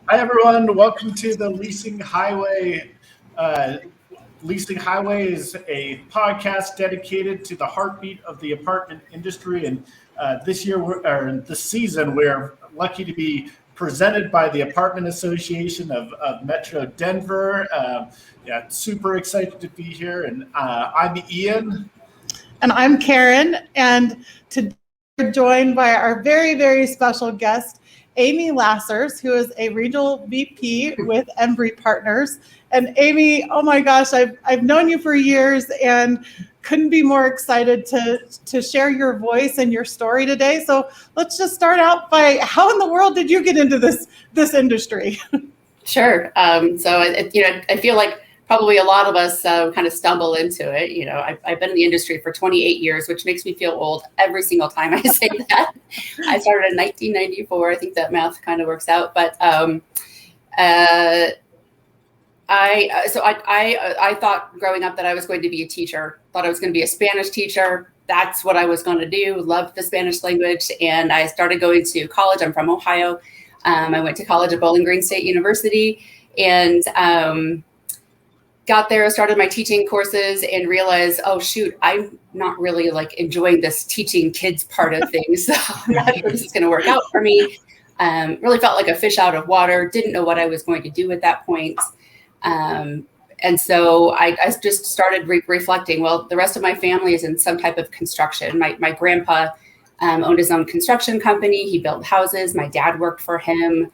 Hi, everyone. Welcome to the Leasing Highway. Leasing Highway is a podcast dedicated to the heartbeat of the apartment industry. And this season, we're lucky to be presented by the Apartment Association of Metro Denver. Super excited to be here. And I'm Ian. And I'm Karen. And today we're joined by our very, very special guest, Amy Lassers, who is a regional VP with Embrey Partners. And Amy, oh my gosh, I've known you for years and couldn't be more excited to share your voice and your story today. So let's just start out by how in the world did you get into this industry? Sure. I feel like probably a lot of us kind of stumble into it. You know, I've been in the industry for 28 years, which makes me feel old every single time I say that. I started in 1994. I think that math kind of works out. But I thought growing up that I was going to be a teacher. Thought I was going to be a Spanish teacher. That's what I was going to do. Loved the Spanish language, and I started going to college. I'm from Ohio. I went to college at Bowling Green State University, and got there, started my teaching courses, and realized, oh shoot, I'm not really like enjoying this teaching kids part of things. So I'm not sure this is going to work out for me. Really felt like a fish out of water. Didn't know what I was going to do at that point. And so I just started reflecting. Well, the rest of my family is in some type of construction. My grandpa owned his own construction company. He built houses. My dad worked for him.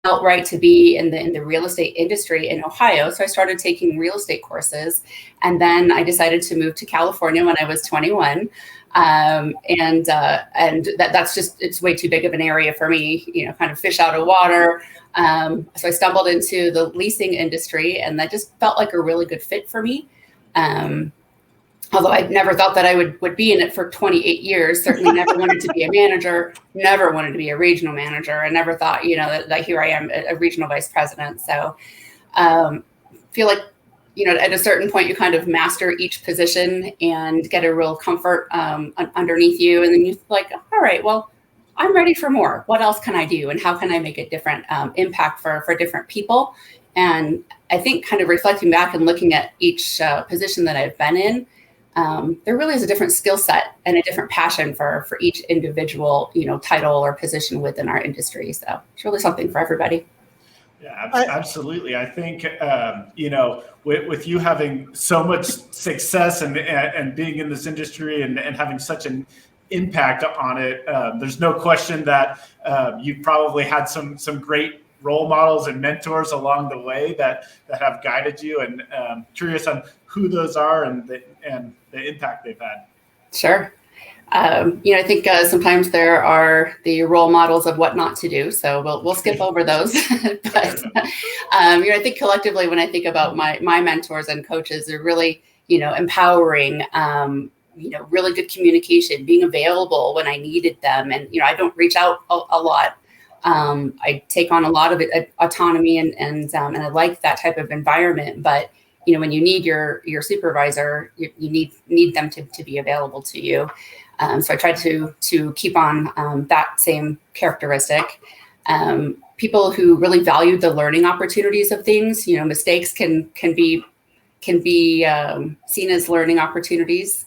Felt right to be in the real estate industry in Ohio. So I started taking real estate courses, and then I decided to move to California when I was 21. And that's just, it's way too big of an area for me, you know, kind of fish out of water. So I stumbled into the leasing industry, and that just felt like a really good fit for me. Although I never thought that I would be in it for 28 years, certainly never wanted to be a manager, never wanted to be a regional manager. I never thought, you know, that here I am, a regional vice president. So feel like, you know, at a certain point, you kind of master each position and get a real comfort underneath you. And then you're like, all right, well, I'm ready for more. What else can I do? And how can I make a different impact for different people? And I think kind of reflecting back and looking at each position that I've been in, there really is a different skill set and a different passion for each individual, you know, title or position within our industry. So it's really something for everybody. Yeah, absolutely. I think, you know, with you having so much success and being in this industry and having such an impact on it, there's no question that you've probably had some great role models and mentors along the way that have guided you, and curious on who those are and the impact they've had. Sure. You know, I think sometimes there are the role models of what not to do. So we'll skip over those. But you know, I think collectively, when I think about my mentors and coaches, they're really, you know, empowering, you know, really good communication, being available when I needed them. And, you know, I don't reach out a lot. I take on a lot of autonomy and I like that type of environment. But, you know, when you need your supervisor, you need them to be available to you. So I try to keep on that same characteristic. People who really value the learning opportunities of things, you know, mistakes can be seen as learning opportunities.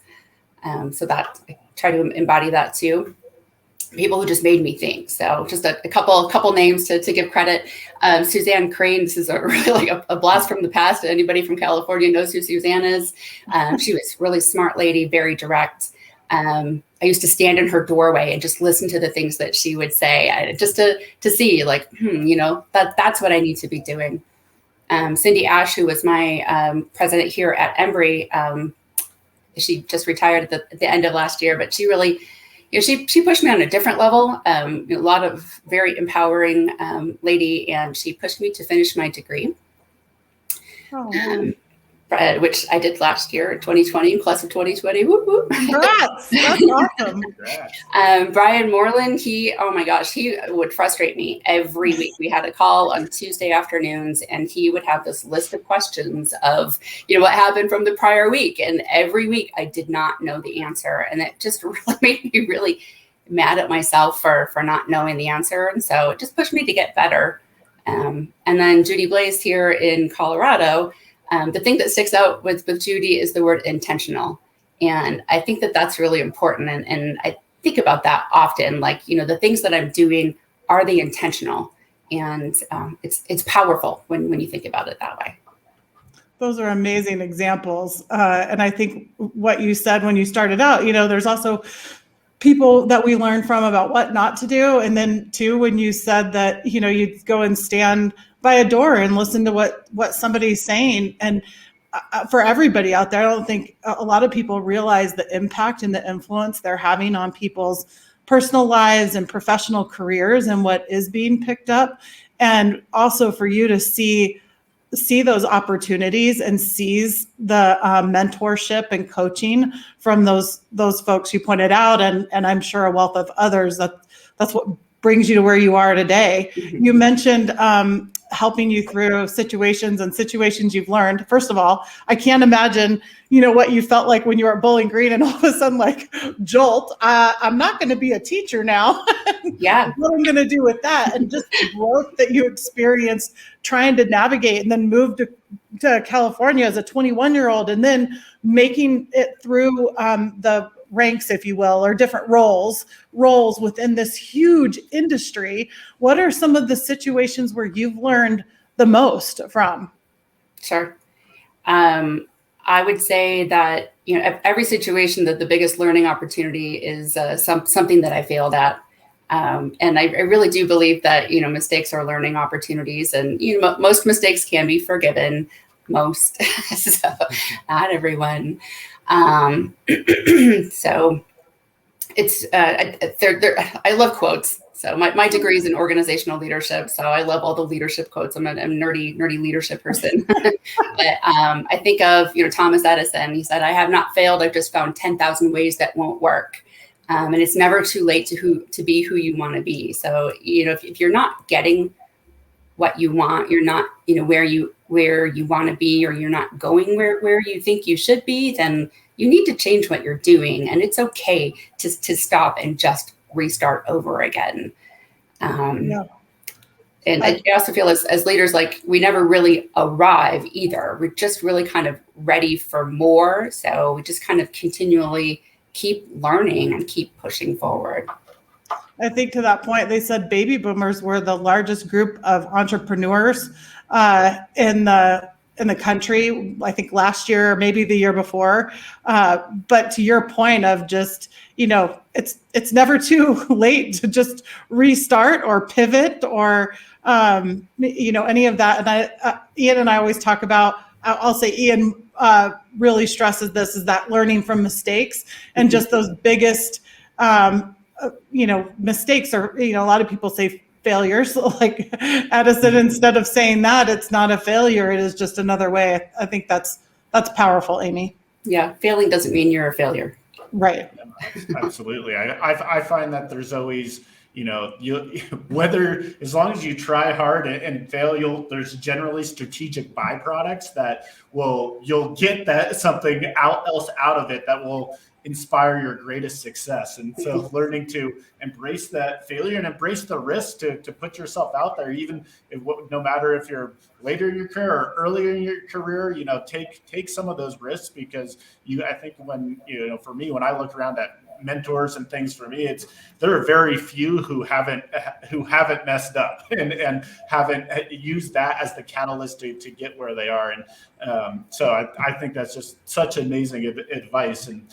So that I try to embody that too. People who just made me think. So just a couple names to give credit. Suzanne Crane, this is really a blast from the past. Anybody from California knows who Suzanne is. She was a really smart lady, very direct. I used to stand in her doorway and just listen to the things that she would say, just to see like, you know, that's what I need to be doing. Cindy Ash, who was my president here at Embrey, she just retired at the end of last year, but she really, you know, she pushed me on a different level. A lot of very empowering lady, and she pushed me to finish my degree, which I did last year, 2020, class of 2020. Whoop, whoop. Congrats! That's awesome. Brian Moreland, he would frustrate me every week. We had a call on Tuesday afternoons, and he would have this list of questions of, you know, what happened from the prior week. And every week I did not know the answer. And it just really made me mad at myself for not knowing the answer. And so it just pushed me to get better. And then Judy Blaze here in Colorado, the thing that sticks out with Judy is the word intentional. And I think that that's really important. And I think about that often, like, the things that I'm doing, are they intentional? And it's powerful when you think about it that way. Those are amazing examples. And I think what you said when you started out, there's also people that we learn from about what not to do. And then too, when you said that, you'd go and stand by a door and listen to what somebody's saying. And for everybody out there, I don't think a lot of people realize the impact and the influence they're having on people's personal lives and professional careers and what is being picked up. And also for you to see those opportunities and seize the mentorship and coaching from those folks you pointed out, and I'm sure a wealth of others. That's what brings you to where you are today. Mm-hmm. You mentioned helping you through situations you've learned. First of all, I can't imagine, what you felt like when you were at Bowling Green and all of a sudden like, jolt, I'm not going to be a teacher now. Yeah. What I'm going to do with that? And just the growth that you experienced trying to navigate and then move to California as a 21-year-old and then making it through the ranks, if you will, or different roles within this huge industry. What are some of the situations where you've learned the most from? Sure. I would say that, every situation, that the biggest learning opportunity is something that I failed at. And I really do believe that, mistakes are learning opportunities, and, most mistakes can be forgiven, most, so not everyone. So it's, I love quotes. So my degree is in organizational leadership. So I love all the leadership quotes. I'm a nerdy leadership person. But I think of, Thomas Edison. He said, "I have not failed. I've just found 10,000 ways that won't work." And it's never too late to be who you want to be. So, if you're not getting what you want, you're not, where you want to be, or you're not going where you think you should be, then you need to change what you're doing. And it's okay to stop and just restart over again. Yeah. And I also feel as leaders, like, we never really arrive either. We're just really kind of ready for more. So we just kind of continually keep learning and keep pushing forward. I think to that point, they said baby boomers were the largest group of entrepreneurs in the country, I think last year, or maybe the year before. But to your point of just, it's never too late to just restart or pivot or, any of that. And Ian and I always talk about, I'll say Ian really stresses this, is that learning from mistakes and just those biggest, mistakes, or, a lot of people say failures, like Edison. Instead of saying that it's not a failure, it is just another way. I think that's powerful, Amy. Yeah. Failing doesn't mean you're a failure. Right. Absolutely. I find that there's always, whether, as long as you try hard and fail, there's generally strategic byproducts that you'll get that something else out of it that will inspire your greatest success. And so learning to embrace that failure and embrace the risk to put yourself out there, even no matter if you're later in your career or earlier in your career, take some of those risks, because I think when, for me, when I look around at mentors and things, for me, there are very few who haven't messed up and haven't used that as the catalyst to get where they are. And so I think that's just such amazing advice. And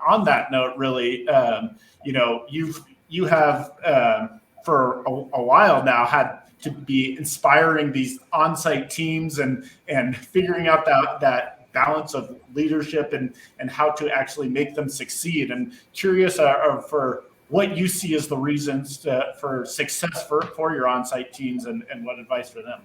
on that note, really, you have for a while now had to be inspiring these on-site teams and figuring out that balance of leadership and how to actually make them succeed. And curious for what you see as the reasons for success for your on-site teams and what advice for them.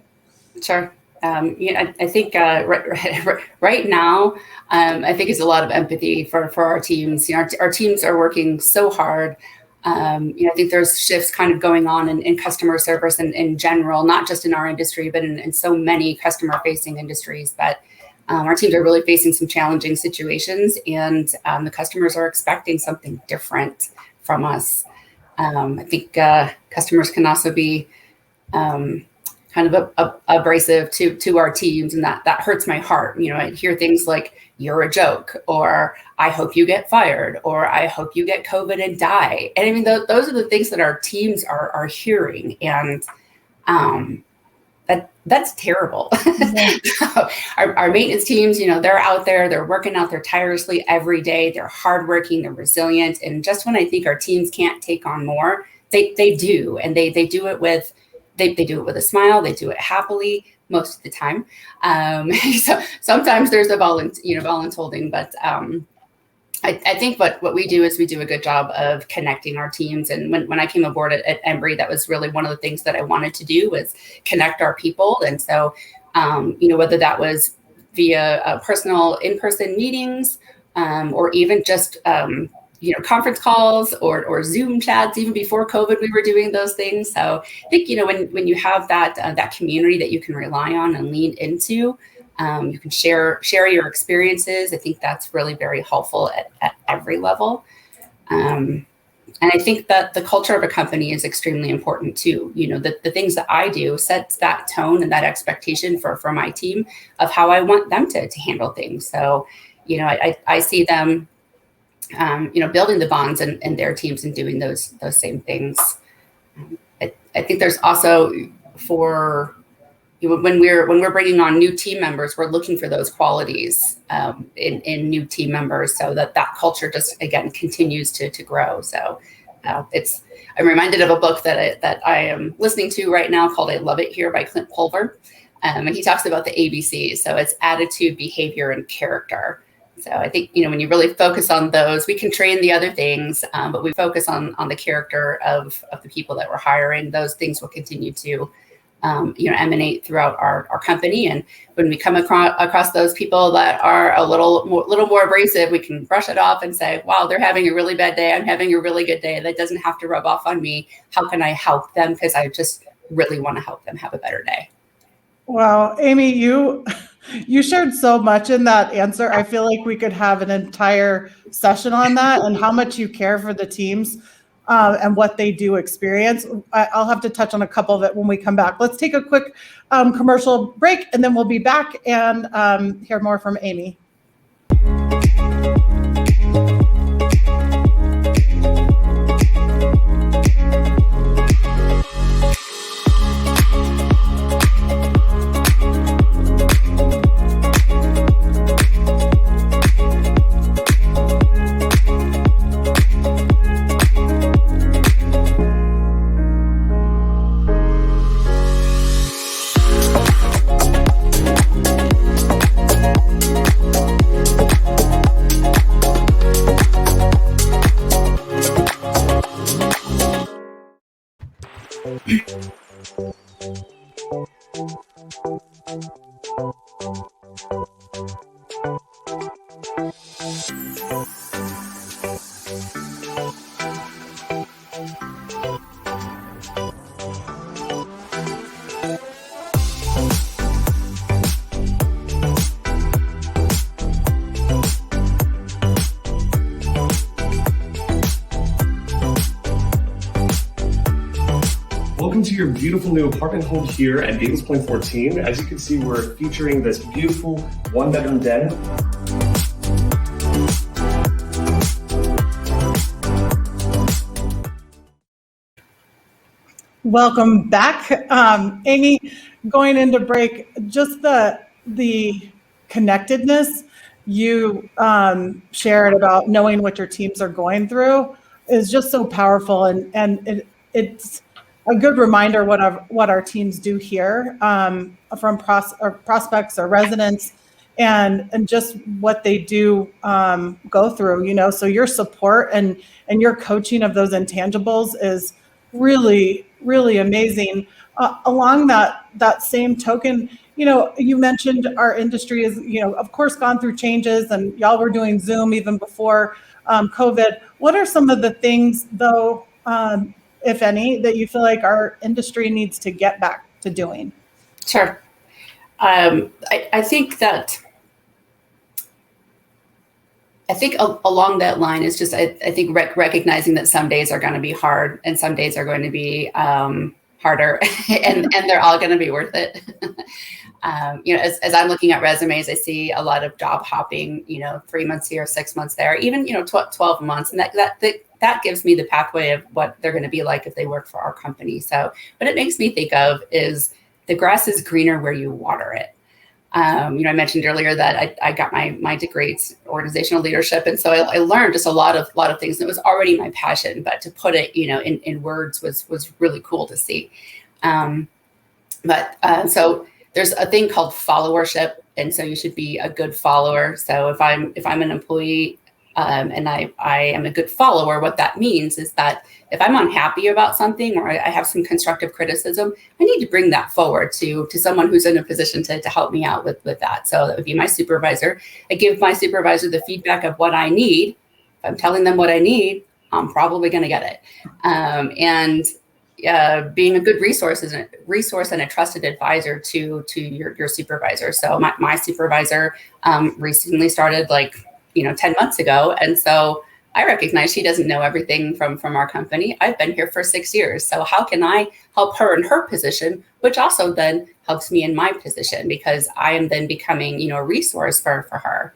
Sure. I think right now, I think it's a lot of empathy for our teams. Our teams are working so hard. I think there's shifts kind of going on in customer service and in general, not just in our industry, but in so many customer-facing industries. But our teams are really facing some challenging situations, and the customers are expecting something different from us. I think customers can also be kind of abrasive to our teams, and that hurts my heart. I hear things like, "You're a joke," or "I hope you get fired," or "I hope you get COVID and die." And I mean, those are the things that our teams are hearing, and that's terrible. So our maintenance teams, they're out there, they're working out there tirelessly every day. They're hardworking, they're resilient, and just when I think our teams can't take on more, they do, and they do it with. They do it with a smile. They do it happily most of the time. So sometimes there's a voluntolding, but I think what we do is we do a good job of connecting our teams. And when I came aboard at Embrey, that was really one of the things that I wanted to do, was connect our people. And so, whether that was via personal in-person meetings, or even just conference calls or Zoom chats. Even before COVID, we were doing those things. So I think, when you have that community that you can rely on and lean into, you can share your experiences. I think that's really very helpful at every level. And I think that the culture of a company is extremely important too. The things that I do sets that tone and that expectation for my team of how I want them to handle things. So, I see them building the bonds in their teams and doing those same things. I think there's also when we're bringing on new team members, we're looking for those qualities in new team members, so that culture just again continues to grow. So I'm reminded of a book that I am listening to right now called "I Love It Here" by Clint Pulver, and he talks about the ABCs. So it's attitude, behavior, and character. So I think, when you really focus on those, we can train the other things, but we focus on the character of the people that we're hiring. Those things will continue to, emanate throughout our company. And when we come across those people that are a little more abrasive, we can brush it off and say, "Wow, they're having a really bad day. I'm having a really good day. That doesn't have to rub off on me. How can I help them? Because I just really want to help them have a better day." Wow, Amy, you shared so much in that answer. I feel like we could have an entire session on that and how much you care for the teams and what they do experience. I'll have to touch on a couple of it when we come back. Let's take a quick commercial break, and then we'll be back and hear more from Amy. Welcome to your beautiful new apartment home here at Gables Point 14. As you can see, we're featuring this beautiful one-bedroom den. Welcome back. Amy, going into break, just the connectedness you shared about knowing what your teams are going through is just so powerful, and it's a good reminder what our teams do here from prospects or residents, and just what they do go through. So your support and your coaching of those intangibles is really, really amazing. Along that same token, you mentioned our industry is, of course, gone through changes, and y'all were doing Zoom even before COVID. What are some of the things, though, if any, that you feel like our industry needs to get back to doing? Sure. I think that I think along that line is just, I think recognizing that some days are going to be hard and some days are going to be harder and they're all going to be worth it. As I'm looking at resumes, I see a lot of job hopping, 3 months here, 6 months there, even, 12 months. And that gives me the pathway of what they're going to be like if they work for our company. So what it makes me think of is the grass is greener where you water it. I mentioned earlier that I got my degrees in organizational leadership. And so I learned just a lot of things. And it was already my passion, but to put it, in words was really cool to see. So there's a thing called followership. And so you should be a good follower. So if I'm an employee, and I am a good follower, what that means is that if I'm unhappy about something or I have some constructive criticism, I need to bring that forward to someone who's in a position to help me out with that. So that would be my supervisor. I give my supervisor the feedback of what I need. If I'm telling them what I need, I'm probably going to get it. Being a good resource and a trusted advisor to your supervisor. So my supervisor recently started 10 months ago. And so I recognize she doesn't know everything from our company. I've been here for 6 years. So how can I help her in her position, which also then helps me in my position because I am then becoming, a resource for her.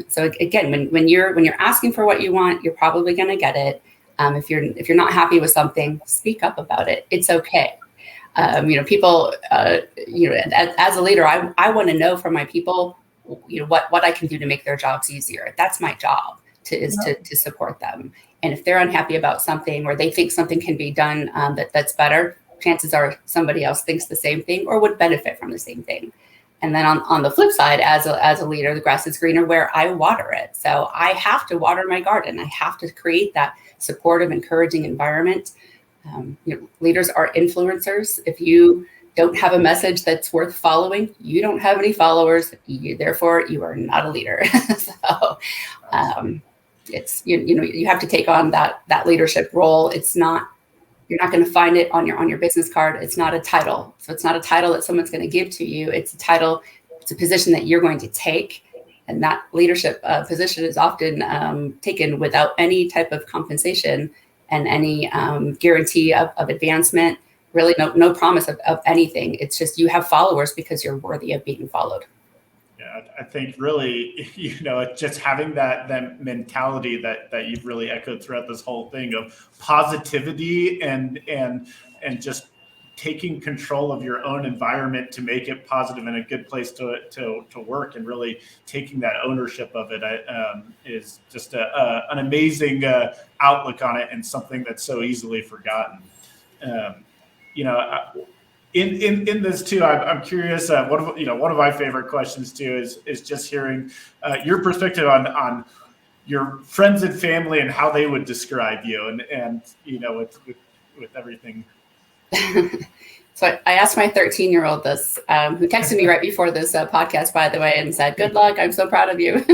So again, when you're asking for what you want, you're probably going to get it. If you're not happy with something, speak up about it. It's okay. People, as a leader, I want to know from my people, what I can do to make their jobs easier. That's my job to support them. And if they're unhappy about something or they think something can be done that's better, chances are somebody else thinks the same thing or would benefit from the same thing. And then on the flip side, as a leader, the grass is greener where I water it. So I have to water my garden. I have to create that supportive, encouraging environment. Leaders are influencers. If you don't have a message that's worth following, you don't have any followers. Therefore, you are not a leader. So it's you have to take on that leadership role. You're not going to find it on your business card. It's not a title. So it's not a title that someone's going to give to you. It's a title. It's a position that you're going to take. And that leadership position is often taken without any type of compensation and any guarantee of advancement. Really no promise of anything. It's just you have followers because you're worthy of being followed. Yeah, I think really, just having that mentality that you've really echoed throughout this whole thing of positivity and just taking control of your own environment to make it positive and a good place to work, and really taking that ownership of it is just an amazing outlook on it, and something that's so easily forgotten. In this too, I'm curious. One of my favorite questions too is just hearing your perspective on your friends and family and how they would describe you, and with everything. So I asked my 13-year-old this, who texted me right before this podcast, by the way, and said, "Good luck. I'm so proud of you."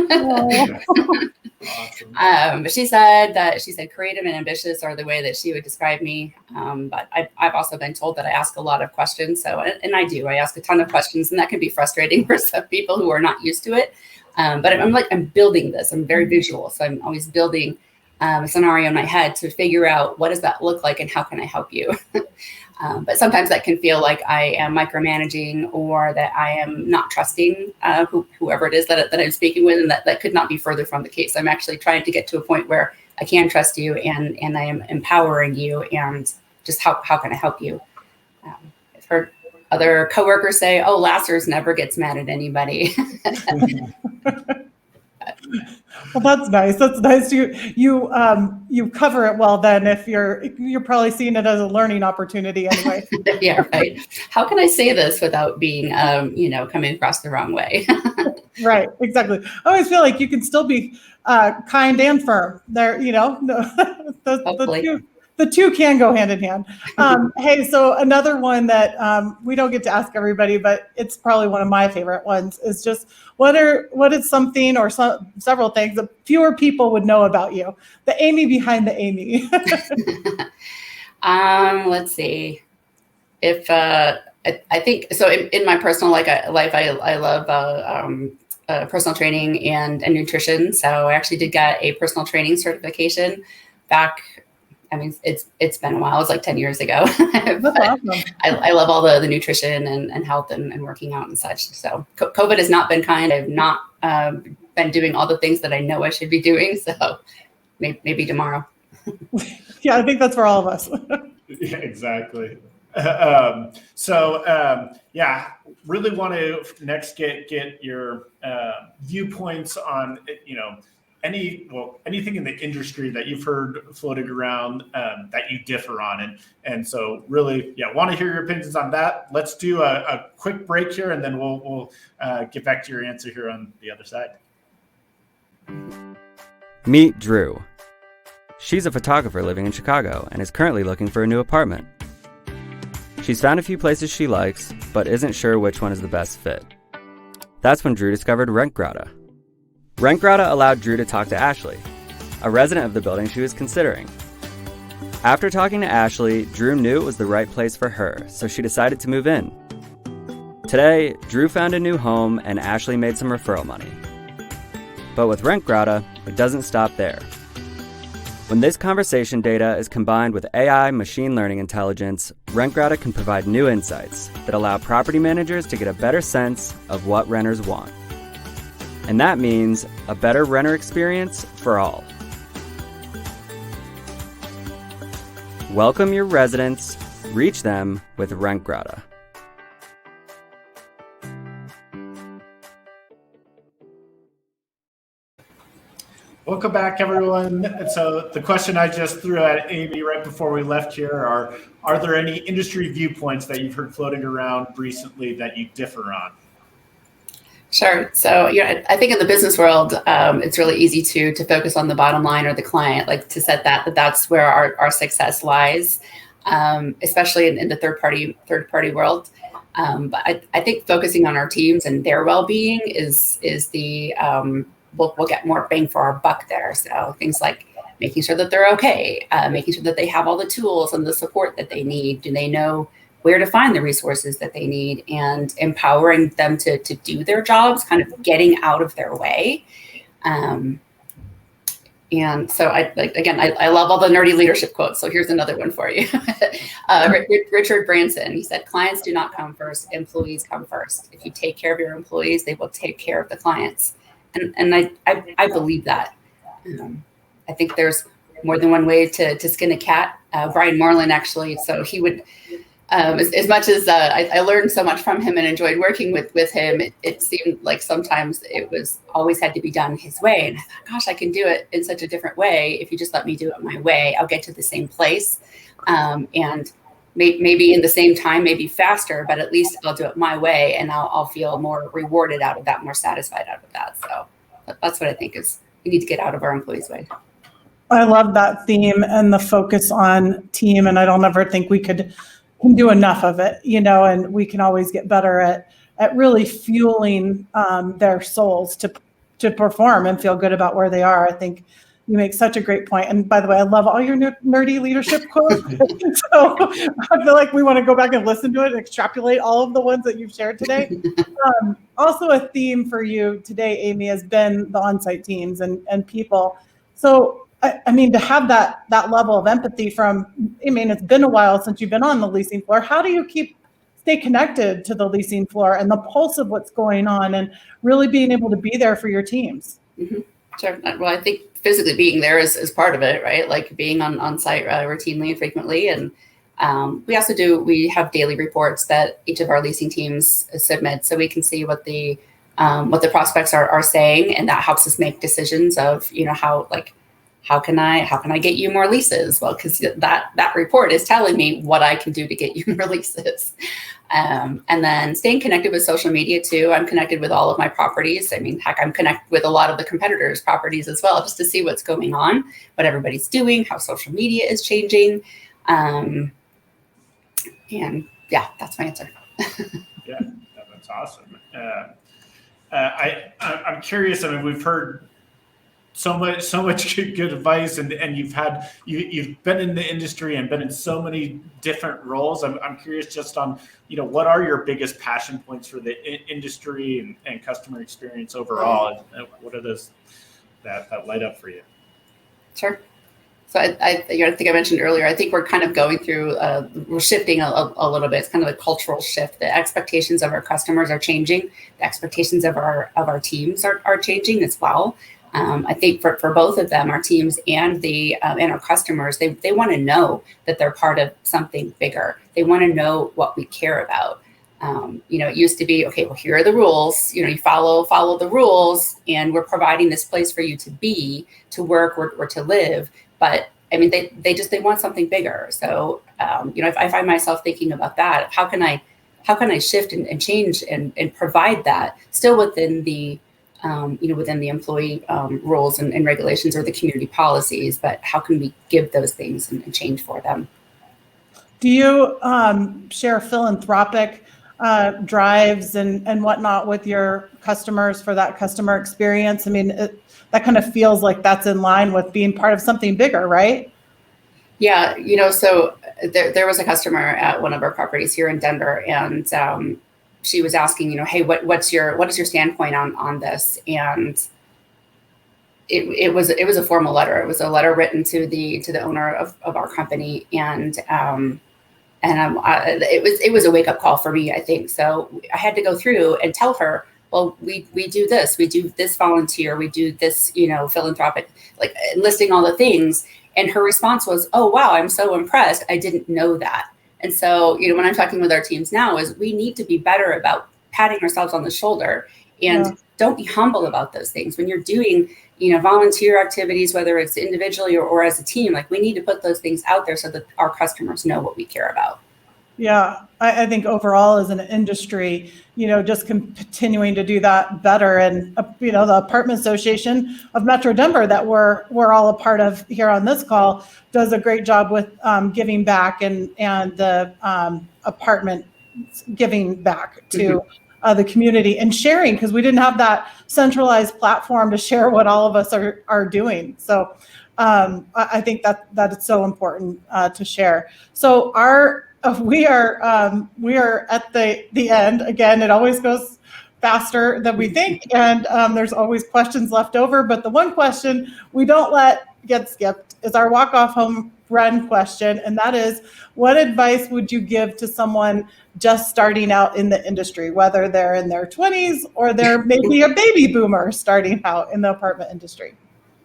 Awesome. But she said creative and ambitious are the way that she would describe me. But I've also been told that I ask a lot of questions. So, and I do. I ask a ton of questions, and that can be frustrating for some people who are not used to it. But I'm building this. I'm very visual, so I'm always building a scenario in my head to figure out what does that look like and how can I help you. But sometimes that can feel like I am micromanaging, or that I am not trusting whoever it is that I'm speaking with, and that could not be further from the case. I'm actually trying to get to a point where I can trust you, and I am empowering you, and just how can I help you? I've heard other coworkers say, "Oh, Lassers never gets mad at anybody." Well, that's nice. That's nice. You cover it well then, if you're probably seeing it as a learning opportunity anyway. Yeah, right. How can I say this without being, coming across the wrong way? Right, exactly. I always feel like you can still be kind and firm. There, the two can go hand in hand. Hey, so another one that we don't get to ask everybody, but it's probably one of my favorite ones, is just what is something or several things that fewer people would know about you? The Amy behind the Amy. Let's see. If I think so, in my personal life, I love personal training and nutrition. So I actually did get a personal training certification back. I mean, it's been a while. It was like 10 years ago. That's awesome. I love all the nutrition and health and working out and such. So COVID has not been kind. I've not been doing all the things that I know I should be doing. So maybe tomorrow. Yeah, I think that's for all of us. Yeah, exactly. Really want to next get your viewpoints on, anything in the industry that you've heard floating around that you differ on. And so really, want to hear your opinions on that. Let's do a quick break here, and then we'll get back to your answer here on the other side. Meet Drew. She's a photographer living in Chicago and is currently looking for a new apartment. She's found a few places she likes, but isn't sure which one is the best fit. That's when Drew discovered RentGrata. RentGrata allowed Drew to talk to Ashley, a resident of the building she was considering. After talking to Ashley, Drew knew it was the right place for her, so she decided to move in. Today, Drew found a new home and Ashley made some referral money. But with RentGrata, it doesn't stop there. When this conversation data is combined with AI machine learning intelligence, RentGrata can provide new insights that allow property managers to get a better sense of what renters want. And that means a better renter experience for all. Welcome your residents, reach them with RentGrata. Welcome back, everyone. And so the question I just threw at Amy right before we left here are there any industry viewpoints that you've heard floating around recently that you differ on? Sure. So, I think in the business world, it's really easy to focus on the bottom line or the client, like to set that's where our success lies, especially in the third party world. But I think focusing on our teams and their well-being is the we'll get more bang for our buck there. So things like making sure that they're okay, making sure that they have all the tools and the support that they need. Do they know where to find the resources that they need, and empowering them to do their jobs, kind of getting out of their way. And so I love all the nerdy leadership quotes. So here's another one for you. Richard Branson, he said, clients do not come first, employees come first. If you take care of your employees, they will take care of the clients. And I believe that. I think there's more than one way to skin a cat. Brian Moreland, actually, so he would, as much as I learned so much from him and enjoyed working with him, it seemed like sometimes it was always had to be done his way. And I thought, gosh, I can do it in such a different way. If you just let me do it my way, I'll get to the same place. And maybe in the same time, maybe faster, but at least I'll do it my way, and I'll feel more rewarded out of that, more satisfied out of that. So that's what I think is we need to get out of our employees' way. I love that theme and the focus on team, and I don't ever think we can do enough of it, and we can always get better at really fueling their souls to perform and feel good about where they are. I think you make such a great point. And by the way, I love all your nerdy leadership quotes. So I feel like we want to go back and listen to it and extrapolate all of the ones that you've shared today. Also a theme for you today, Amy, has been the on-site teams and people. So, I mean, to have that level of empathy it's been a while since you've been on the leasing floor. How do you stay connected to the leasing floor and the pulse of what's going on and really being able to be there for your teams? Mm-hmm. Sure. Well, I think physically being there is part of it, right? Like being on site routinely and frequently. And we have daily reports that each of our leasing teams submit, so we can see what the prospects are saying, and that helps us make decisions of, how can I get you more leases? Well, because that report is telling me what I can do to get you more leases. And then staying connected with social media too. I'm connected with all of my properties. I mean, heck, I'm connected with a lot of the competitors' properties as well, just to see what's going on, what everybody's doing, how social media is changing. And yeah, that's my answer. Yeah, that's awesome. I'm curious. I mean, we've heard so much good advice, and you've been in the industry and been in so many different roles. I'm curious just on, what are your biggest passion points for the industry and customer experience overall, and what are those that light up for you? Sure. So I think I mentioned earlier, I think we're kind of going through, we're shifting a little bit. It's kind of a cultural shift. The expectations of our customers are changing. The expectations of our teams are changing as well. I think for both of them, our teams and our customers, they want to know that they're part of something bigger. They want to know what we care about. It used to be, okay, well, here are the rules. You follow the rules, and we're providing this place for you to be, to work, or to live. But I mean, they want something bigger. So I find myself thinking about that. How can I shift and change and provide that still within the within the employee rules and regulations or the community policies, but how can we give those things and change for them? Do you share philanthropic drives and whatnot with your customers for that customer experience? I mean, that kind of feels like that's in line with being part of something bigger, right? Yeah, so there was a customer at one of our properties here in Denver, and she was asking, hey, what is your standpoint on this? And it was a formal letter. It was a letter written to the owner of our company, and it was a wake up call for me, I think. So I had to go through and tell her, well, we do this, volunteer, we do this, philanthropic, like listing all the things. And her response was, oh, wow, I'm so impressed. I didn't know that. And so, when I'm talking with our teams now, is we need to be better about patting ourselves on the shoulder, and don't be humble about those things. When you're doing, volunteer activities, whether it's individually or as a team, like we need to put those things out there so that our customers know what we care about. Yeah, I think overall as an industry, just continuing to do that better. And, the Apartment Association of Metro Denver that we're all a part of here on this call does a great job with giving back and the apartment giving back to the community and sharing, because we didn't have that centralized platform to share what all of us are doing. So I think that it's so important to share. So we are at the end. Again, it always goes faster than we think, and there's always questions left over. But the one question we don't let get skipped is our walk-off home run question, and that is, what advice would you give to someone just starting out in the industry, whether they're in their 20s or they're maybe a baby boomer starting out in the apartment industry?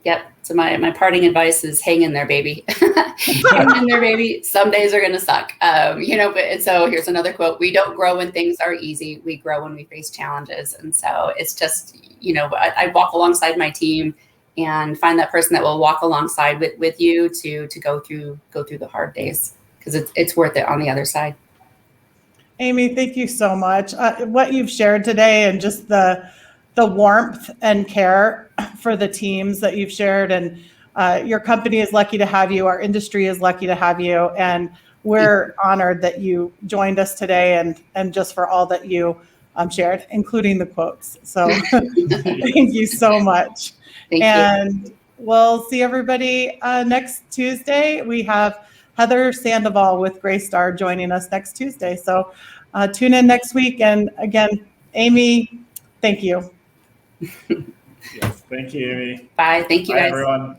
Yep. So my parting advice is hang in there, baby. Hang in there, baby. Some days are going to suck. And so here's another quote. We don't grow when things are easy. We grow when we face challenges. And so it's just, I walk alongside my team and find that person that will walk alongside with you to go through the hard days, because it's worth it on the other side. Amy, thank you so much. What you've shared today, and just the warmth and care for the teams that you've shared, and your company is lucky to have you. Our industry is lucky to have you, and we're honored that you joined us today, and just for all that you shared, including the quotes. So thank you so much. Thank you. We'll see everybody next Tuesday. We have Heather Sandoval with Graystar joining us next Tuesday. So tune in next week. And again, Amy, thank you. Yes, thank you, Amy. Bye. Thank you, guys. Bye, everyone.